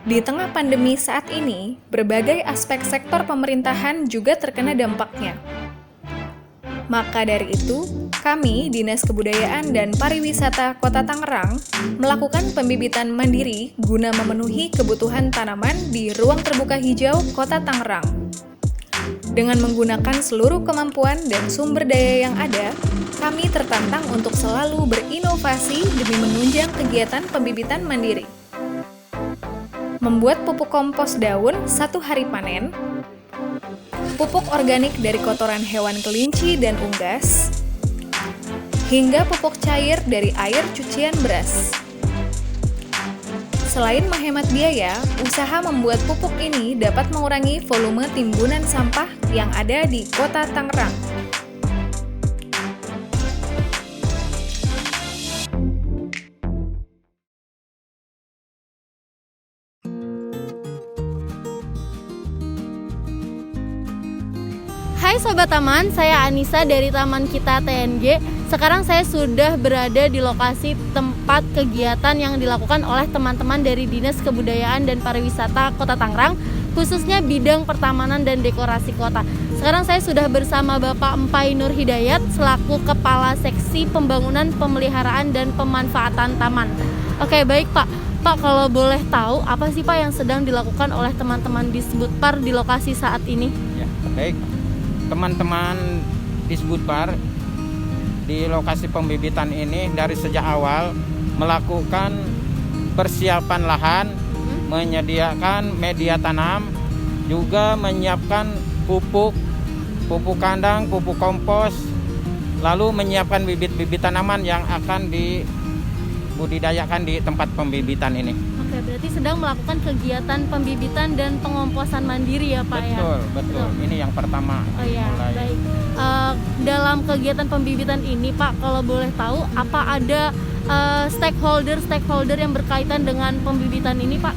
Di tengah pandemi saat ini, berbagai aspek sektor pemerintahan juga terkena dampaknya. Maka dari itu, kami, Dinas Kebudayaan dan Pariwisata Kota Tangerang, melakukan pembibitan mandiri guna memenuhi kebutuhan tanaman di ruang terbuka hijau Kota Tangerang. Dengan menggunakan seluruh kemampuan dan sumber daya yang ada, kami tertantang untuk selalu berinovasi demi menunjang kegiatan pembibitan mandiri. Membuat pupuk kompos daun 1 hari panen, pupuk organik dari kotoran hewan kelinci dan unggas, hingga pupuk cair dari air cucian beras. Selain menghemat biaya, usaha membuat pupuk ini dapat mengurangi volume timbunan sampah yang ada di Kota Tangerang. Hai Sobat Taman, saya Anissa dari Taman Kita TNG. Sekarang saya sudah berada di lokasi tempat kegiatan yang dilakukan oleh teman-teman dari Dinas Kebudayaan dan Pariwisata Kota Tangerang, khususnya bidang pertamanan dan dekorasi kota. Sekarang saya sudah bersama Bapak Empai Nur Hidayat selaku Kepala Seksi Pembangunan, Pemeliharaan, dan Pemanfaatan Taman. Oke, baik Pak. Pak, kalau boleh tahu, apa sih Pak yang sedang dilakukan oleh teman-teman di Disbudpar di lokasi saat ini? Ya, baik. Teman-teman Disbudpar di lokasi pembibitan ini dari sejak awal melakukan persiapan lahan, menyediakan media tanam, juga menyiapkan pupuk kandang, pupuk kompos, lalu menyiapkan bibit-bibit tanaman yang akan dibudidayakan di tempat pembibitan ini. Oke, berarti sedang melakukan kegiatan pembibitan dan pengomposan mandiri ya Pak ya? Betul. Ini yang pertama. Oh iya, baik. Dalam kegiatan pembibitan ini Pak, kalau boleh tahu, apa ada stakeholder yang berkaitan dengan pembibitan ini Pak?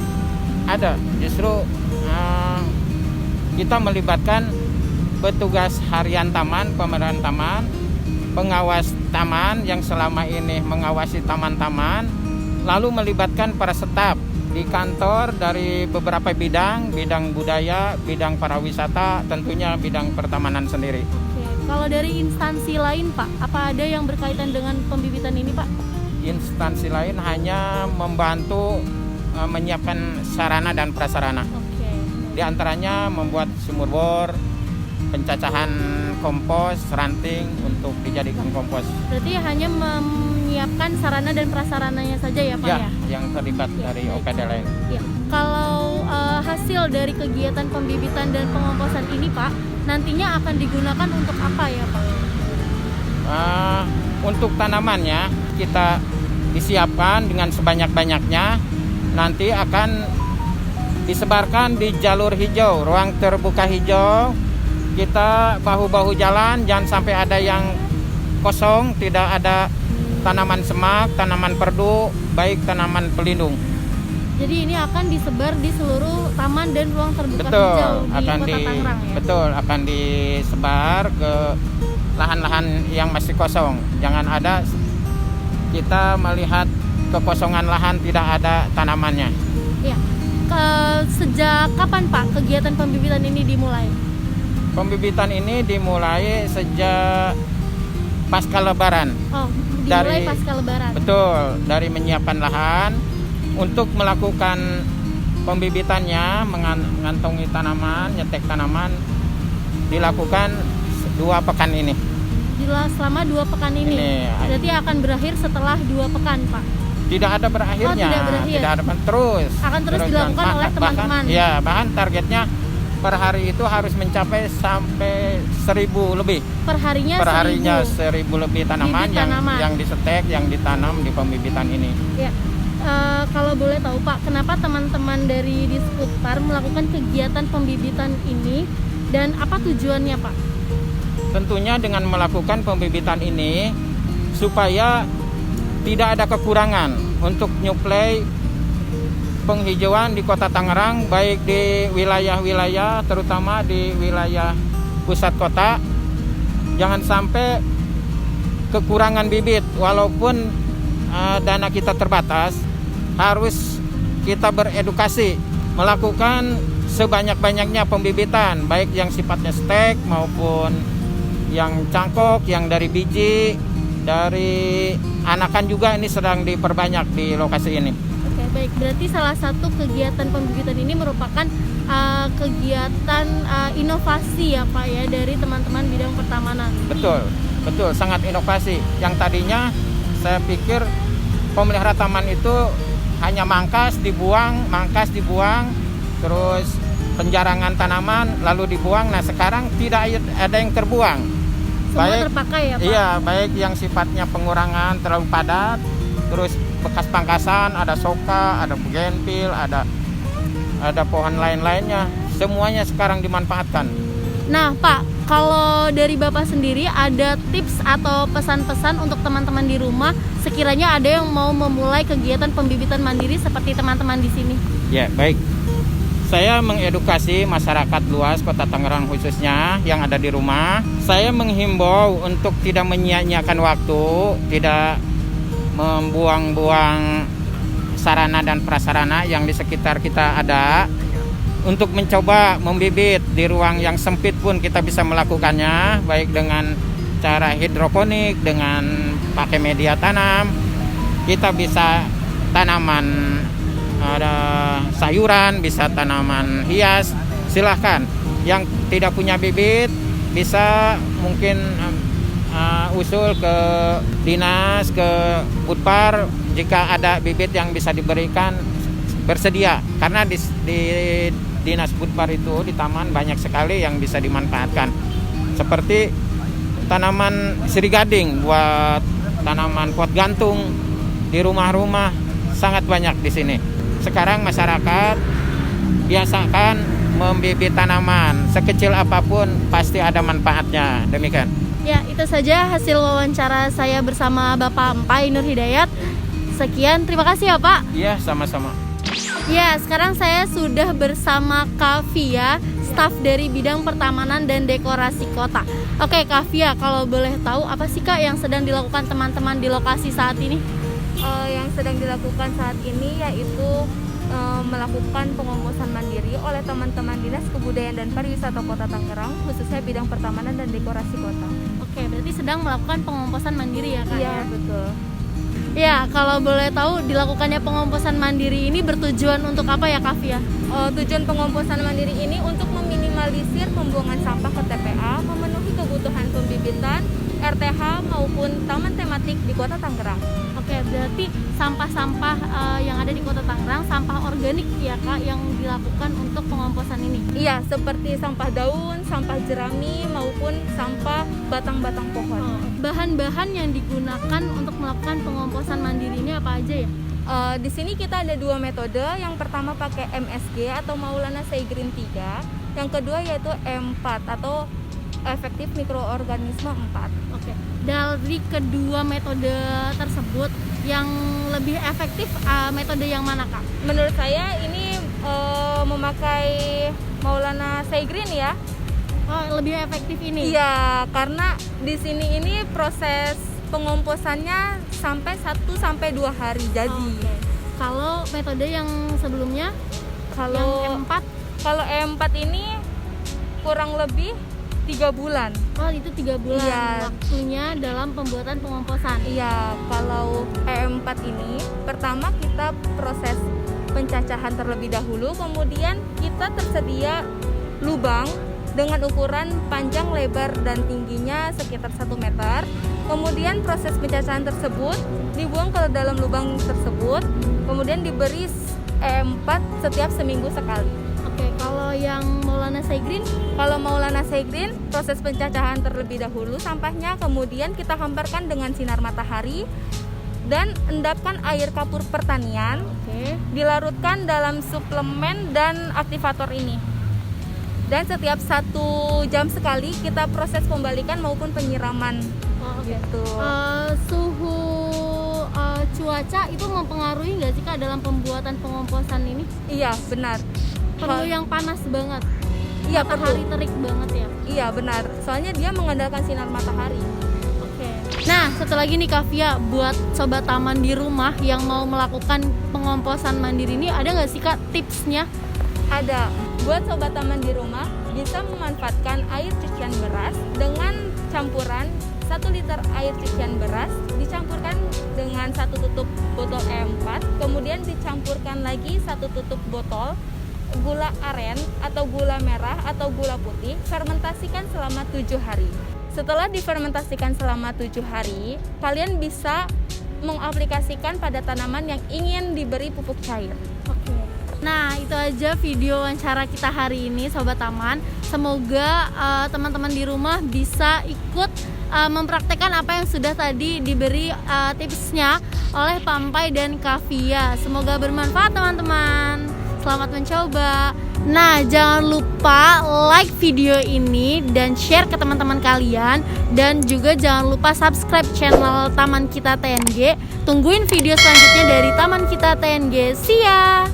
Ada, justru kita melibatkan petugas harian taman, pemeran taman, pengawas taman yang selama ini mengawasi taman-taman, lalu melibatkan para staf di kantor dari beberapa bidang budaya, bidang pariwisata, tentunya bidang pertamanan sendiri. Oke. Kalau dari instansi lain Pak, apa ada yang berkaitan dengan pembibitan ini Pak? Instansi lain hanya membantu menyiapkan sarana dan prasarana. Oke. Di antaranya membuat sumur bor, pencacahan kompos, ranting untuk dijadikan kompos. Berarti hanya menyiapkan sarana dan prasarananya saja ya Pak ya? Yang terlibat dari OPD lain. Ya. Kalau hasil dari kegiatan pembibitan dan pengomposan ini Pak, nantinya akan digunakan untuk apa ya Pak? Untuk tanamannya kita disiapkan dengan sebanyak-banyaknya, nanti akan disebarkan di jalur hijau, ruang terbuka hijau. Kita bahu-bahu jalan, jangan sampai ada yang kosong, tidak ada tanaman semak, tanaman perdu, baik tanaman pelindung. Jadi ini akan disebar di seluruh taman dan ruang terbuka hijau di Kota Tangerang ya? Betul, akan disebar ke lahan-lahan yang masih kosong. Jangan ada kita melihat kekosongan lahan tidak ada tanamannya. Iya. Sejak kapan Pak kegiatan pembibitan ini dimulai? Pembibitan ini dimulai sejak pasca Lebaran. Oh, dimulai pasca Lebaran. Betul, dari menyiapkan lahan untuk melakukan pembibitannya, mengantongi tanaman, nyetek tanaman, dilakukan 2 pekan ini. Selama 2 pekan ini. Berarti akan berakhir setelah 2 pekan Pak? Tidak ada berakhirnya. Oh, tidak berakhir. Tidak ada, terus. Akan terus dilakukan oleh teman-teman. Bahkan targetnya per hari itu harus mencapai sampai 1.000 lebih. Perharinya 1.000 lebih tanaman yang disetek, yang ditanam di pembibitan ini. Ya. Kalau boleh tahu Pak, kenapa teman-teman dari Disbudpar melakukan kegiatan pembibitan ini dan apa tujuannya Pak? Tentunya dengan melakukan pembibitan ini supaya tidak ada kekurangan untuk nyuplai penghijauan di Kota Tangerang, baik di wilayah-wilayah, terutama di wilayah pusat kota. Jangan sampai kekurangan bibit, walaupun dana kita terbatas, harus kita beredukasi melakukan sebanyak-banyaknya pembibitan, baik yang sifatnya stek maupun yang cangkok, yang dari biji, dari anakan juga ini sedang diperbanyak di lokasi ini. Oke, baik. Berarti salah satu kegiatan pembibitan ini merupakan kegiatan inovasi ya Pak ya dari teman-teman bidang pertamanan. Betul, sangat inovasi. Yang tadinya saya pikir pemelihara taman itu hanya mangkas dibuang, terus penjarangan tanaman lalu dibuang. Nah sekarang tidak ada yang terbuang. Semua terpakai ya Pak? Iya, baik yang sifatnya pengurangan terlalu padat, terus bekas pangkasan, ada soka, ada bugenvil, ada pohon lain-lainnya. Semuanya sekarang dimanfaatkan. Nah Pak, kalau dari Bapak sendiri ada tips atau pesan-pesan untuk teman-teman di rumah sekiranya ada yang mau memulai kegiatan pembibitan mandiri seperti teman-teman di sini? Ya, baik. Saya mengedukasi masyarakat luas Kota Tangerang khususnya yang ada di rumah. Saya menghimbau untuk tidak menyia-nyiakan waktu, tidak membuang-buang sarana dan prasarana yang di sekitar kita ada. Untuk mencoba membibit di ruang yang sempit pun kita bisa melakukannya, baik dengan cara hidroponik, dengan pakai media tanam. Kita bisa tanaman, ada sayuran, bisa tanaman hias, silahkan. Yang tidak punya bibit bisa mungkin usul ke dinas, ke Budpar jika ada bibit yang bisa diberikan bersedia, karena di dinas Budpar itu di taman banyak sekali yang bisa dimanfaatkan, seperti tanaman sirigading buat tanaman pot gantung di rumah-rumah, sangat banyak di sini. Sekarang masyarakat biasakan membibit tanaman, sekecil apapun pasti ada manfaatnya. Demikian. Ya, itu saja hasil wawancara saya bersama Bapak Empai Nur Hidayat. Sekian, terima kasih ya Pak. Iya, sama-sama. Ya, sekarang saya sudah bersama Kak Via, staf dari bidang pertamanan dan dekorasi kota. Oke Kak Via, kalau boleh tahu apa sih Kak yang sedang dilakukan teman-teman di lokasi saat ini? Yang sedang dilakukan saat ini yaitu melakukan pengomposan mandiri oleh teman-teman Dinas Kebudayaan dan Pariwisata Kota Tangerang, khususnya bidang pertamanan dan dekorasi kota. Oke, berarti sedang melakukan pengomposan mandiri ya Kak? Iya, betul. Ya, kalau boleh tahu dilakukannya pengomposan mandiri ini bertujuan untuk apa ya Kak Via? Tujuan pengomposan mandiri ini untuk meminimalisir pembuangan sampah ke TPA, memenuhi kebutuhan pembibitan, RTH maupun taman tematik di Kota Tangerang. Oke, berarti sampah-sampah yang ada di Kota Tangerang, sampah organik ya Kak yang dilakukan untuk pengomposan ini? Iya, seperti sampah daun, sampah jerami maupun sampah batang-batang pohon. Bahan-bahan yang digunakan untuk melakukan pengomposan mandiri ini apa aja ya? Di sini kita ada dua metode. Yang pertama pakai MSG atau Maulana Seigrin 3. Yang kedua yaitu M4 atau efektif mikroorganisme 4. Oke. Dari kedua metode tersebut yang lebih efektif metode yang mana Kak? Menurut saya ini memakai Maulana Seigrin ya. Oh, lebih efektif ini? Iya, karena di sini ini proses pengomposannya sampai 1-2 hari jadi. Oke. Kalau metode yang sebelumnya, Kalau yang M4? Kalau M4 ini kurang lebih 3 bulan. Oh, itu 3 bulan Iya. waktunya dalam pembuatan pengomposan. Iya, kalau M4 ini pertama kita proses pencacahan terlebih dahulu, kemudian kita tersedia lubang dengan ukuran panjang, lebar, dan tingginya sekitar 1 meter. Kemudian proses pencacahan tersebut dibuang ke dalam lubang tersebut, kemudian diberi E4 setiap seminggu sekali. Oke, kalau yang Maulana Seigrin? Kalau Maulana Seigrin, proses pencacahan terlebih dahulu sampahnya, kemudian kita hamparkan dengan sinar matahari dan endapkan air kapur pertanian, Oke. dilarutkan dalam suplemen dan aktivator ini. Dan setiap 1 jam sekali kita proses pembalikan maupun penyiraman. Oh, oke. Gitu. Suhu cuaca itu mempengaruhi nggak sih Kak dalam pembuatan pengomposan ini? Iya, benar. Perlu yang panas banget? Iya, Matahari perlu. terik banget ya? Iya, benar. Soalnya dia mengandalkan sinar matahari. Oke. Nah, satu lagi nih Kak Via, buat sobat taman di rumah yang mau melakukan pengomposan mandiri ini, ada nggak sih Kak tipsnya? Ada. Buat sobat taman di rumah bisa memanfaatkan air cucian beras dengan campuran 1 liter air cucian beras dicampurkan dengan 1 tutup botol E4, kemudian dicampurkan lagi 1 tutup botol gula aren atau gula merah atau gula putih, fermentasikan selama 7 hari. Setelah difermentasikan selama 7 hari, kalian bisa mengaplikasikan pada tanaman yang ingin diberi pupuk cair. Nah, itu aja video wawancara kita hari ini, Sobat Taman. Semoga teman-teman di rumah bisa ikut mempraktekkan apa yang sudah tadi diberi tipsnya oleh Pampai dan Kavia. Semoga bermanfaat teman-teman. Selamat mencoba. Nah, jangan lupa like video ini dan share ke teman-teman kalian. Dan juga jangan lupa subscribe channel Taman Kita TNG. Tungguin video selanjutnya dari Taman Kita TNG. See ya!